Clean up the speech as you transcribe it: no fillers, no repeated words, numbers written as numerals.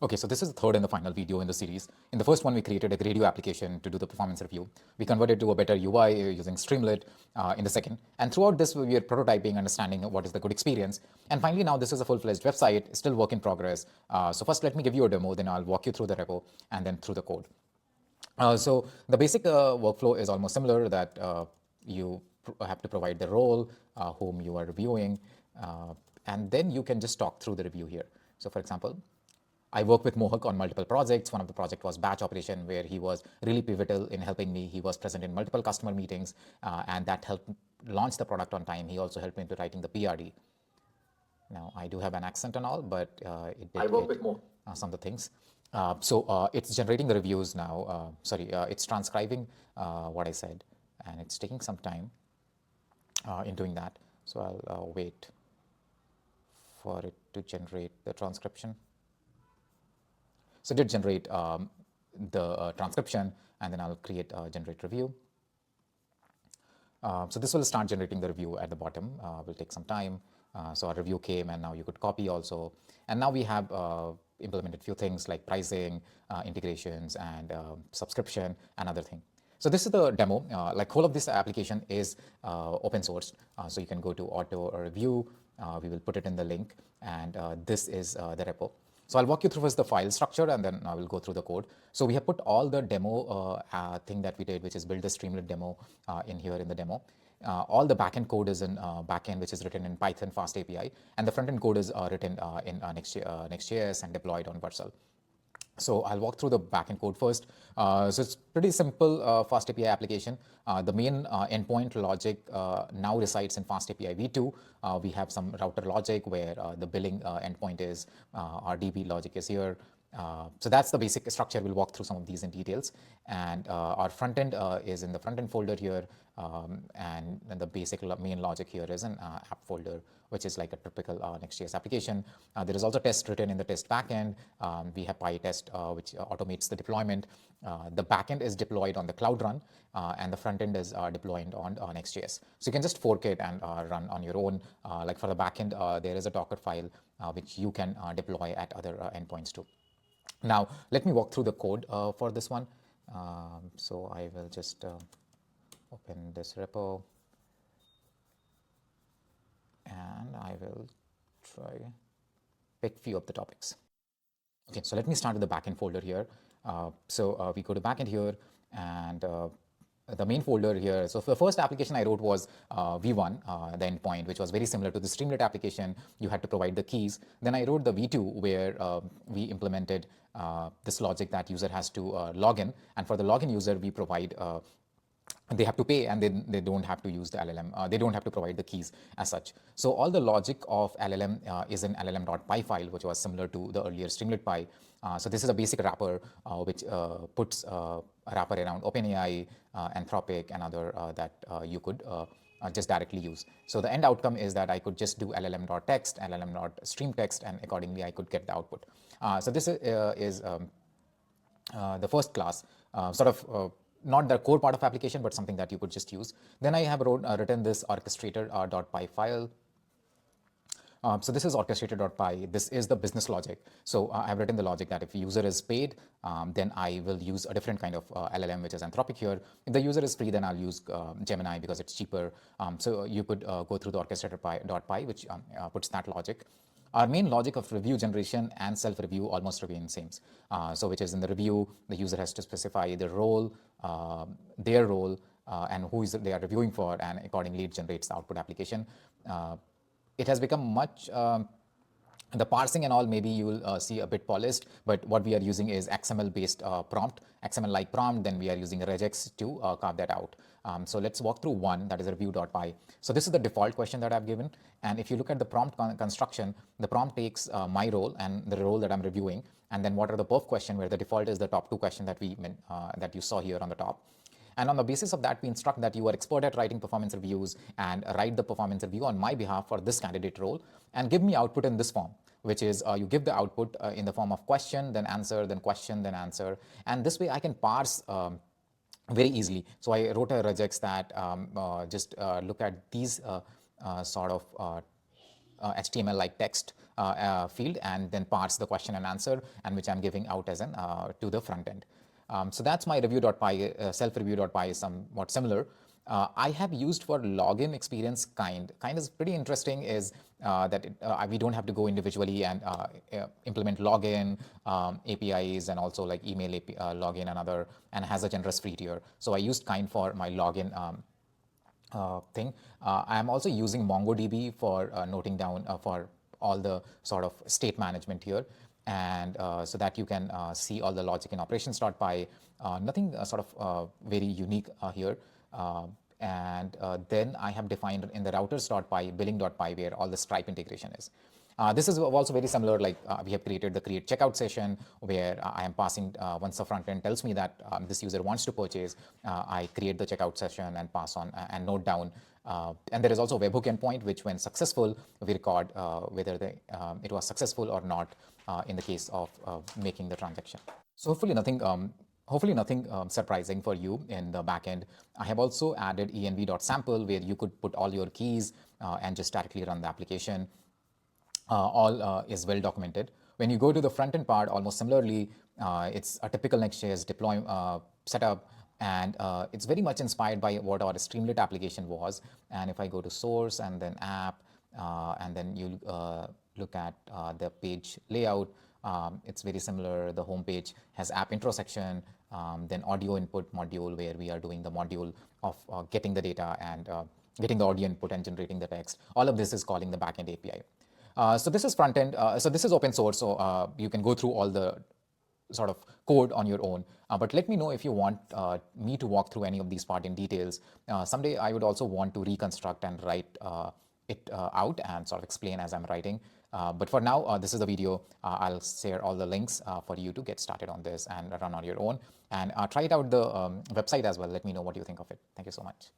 Okay, so this is the third and the final video in the series. In the first one, we created a radio application to do the performance review. We converted to a better UI using Streamlit in the second. And throughout this, we are prototyping, understanding what is the good experience. And finally, now this is a full-fledged website, still work in progress. So first, let me give you a demo, then I'll walk you through the repo and then through the code. So the basic workflow is almost similar that you have to provide the role, whom you are reviewing, and then you can just talk through the review here. So for example, I work with Mohak on multiple projects. One of the project was batch operation, where he was really pivotal in helping me. He was present in multiple customer meetings, and that helped launch the product on time. He also helped me into writing the PRD. Now, I do have an accent and all, but it did I work with more. Some of the things. So it's generating the reviews now. It's transcribing what I said, and it's taking some time in doing that. So I'll wait for it to generate the transcription. So it did generate the transcription, and then I'll create a generate review. So this will start generating the review at the bottom. Will take some time. So our review came, and now you could copy also. And now we have implemented few things like pricing, integrations, and subscription, and other thing. So this is the demo. Like whole of this application is open sourced. So you can go to auto review. We will put it in the link, and this is the repo. So I'll walk you through first the file structure, and then I will go through the code. So we have put all the demo thing that we did, which is build the Streamlit demo in here in the demo. All the backend code is in backend, which is written in Python FastAPI, and the frontend code is written in Next.js and deployed on Vercel. So I'll walk through the backend code first. So it's pretty simple FastAPI application. The main endpoint logic now resides in FastAPI v2. We have some router logic where the billing endpoint is, our DB logic is here. So that's the basic structure. We'll walk through some of these in details. And our front end is in the front end folder here. And then the basic main logic here is an app folder, which is like a typical Next.js application. There is also test written in the test backend. We have PyTest, which automates the deployment. The backend is deployed on the Cloud Run, and the front end is deployed on Next.js. So you can just fork it and run on your own. Like for the backend, there is a Docker file which you can deploy at other endpoints too. Now, let me walk through the code for this one. So I will just open this repo, and I will try pick few of the topics. Okay, so let me start with the backend folder here. We go to backend here, and the main folder here. So the first application I wrote was V1, the endpoint, which was very similar to the Streamlit application. You had to provide the keys. Then I wrote the V2, where we implemented this logic that user has to log in. And for the login user, we provide they have to pay, and then they don't have to use the LLM. They don't have to provide the keys as such. So all the logic of LLM is in LLM.py file, which was similar to the earlier Streamlit Py. So this is a basic wrapper which puts a wrapper around OpenAI, Anthropic, and other that you could just directly use. So the end outcome is that I could just do LLM.text, LLM.streamText, and accordingly I could get the output. So this is the first class, not the core part of application, but something that you could just use. Then I have written this orchestrator.py file. So this is orchestrator.py. This is the business logic. So I've written the logic that if user is paid, then I will use a different kind of LLM, which is Anthropic here. If the user is free, then I'll use Gemini because it's cheaper. So you could go through the orchestrator.py, which puts that logic. Our main logic of review generation and self-review almost remain same. So which is in the review, the user has to specify the role, their role, and who they are reviewing for, and accordingly it generates the output application. It has become much, the parsing and all, maybe you will see a bit polished, but what we are using is XML-based prompt, XML-like prompt, then we are using regex to carve that out. So let's walk through one, that is review.py. So this is the default question that I've given. And if you look at the prompt construction, the prompt takes my role and the role that I'm reviewing, and then what are the perf question, where the default is the top two question that that you saw here on the top. And on the basis of that, we instruct that you are expert at writing performance reviews and write the performance review on my behalf for this candidate role, and give me output in this form, which is you give the output in the form of question, then answer, then question, then answer. And this way I can parse very easily. So I wrote a regex that just look at these sort of HTML like text field and then parse the question and answer, and which I'm giving out as an to the front end. So that's my review.py, self-review.py is somewhat similar. I have used for login experience kind. Kind is pretty interesting is that we don't have to go individually and implement login APIs and also like email API, login and other, and has a generous free tier. So I used kind for my login thing. I am also using MongoDB for noting down for all the sort of state management here. And so that you can see all the logic in operations.py. Nothing sort of very unique here. And then I have defined in the routers.py, billing.py, where all the Stripe integration is. This is also very similar, like we have created the create checkout session where I am passing, once the front end tells me that this user wants to purchase, I create the checkout session and pass on and note down. And there is also a webhook endpoint, which when successful, we record whether it was successful or not in the case of making the transaction. So hopefully nothing surprising for you in the backend. I have also added env.sample where you could put all your keys and just directly run the application. All is well documented. When you go to the front end part, almost similarly, it's a typical Next.js deploy setup, and it's very much inspired by what our Streamlit application was. And if I go to source and then app, and then you look at the page layout, it's very similar. The home page has app intro section, then audio input module where we are doing the module of getting the data and getting the audio input and generating the text. All of this is calling the backend API. So this is front end. So this is open source, so you can go through all the sort of code on your own. But let me know if you want me to walk through any of these part in details. Someday I would also want to reconstruct and write it out and sort of explain as I'm writing. But for now, this is the video. I'll share all the links for you to get started on this and run on your own. And try it out the website as well. Let me know what you think of it. Thank you so much.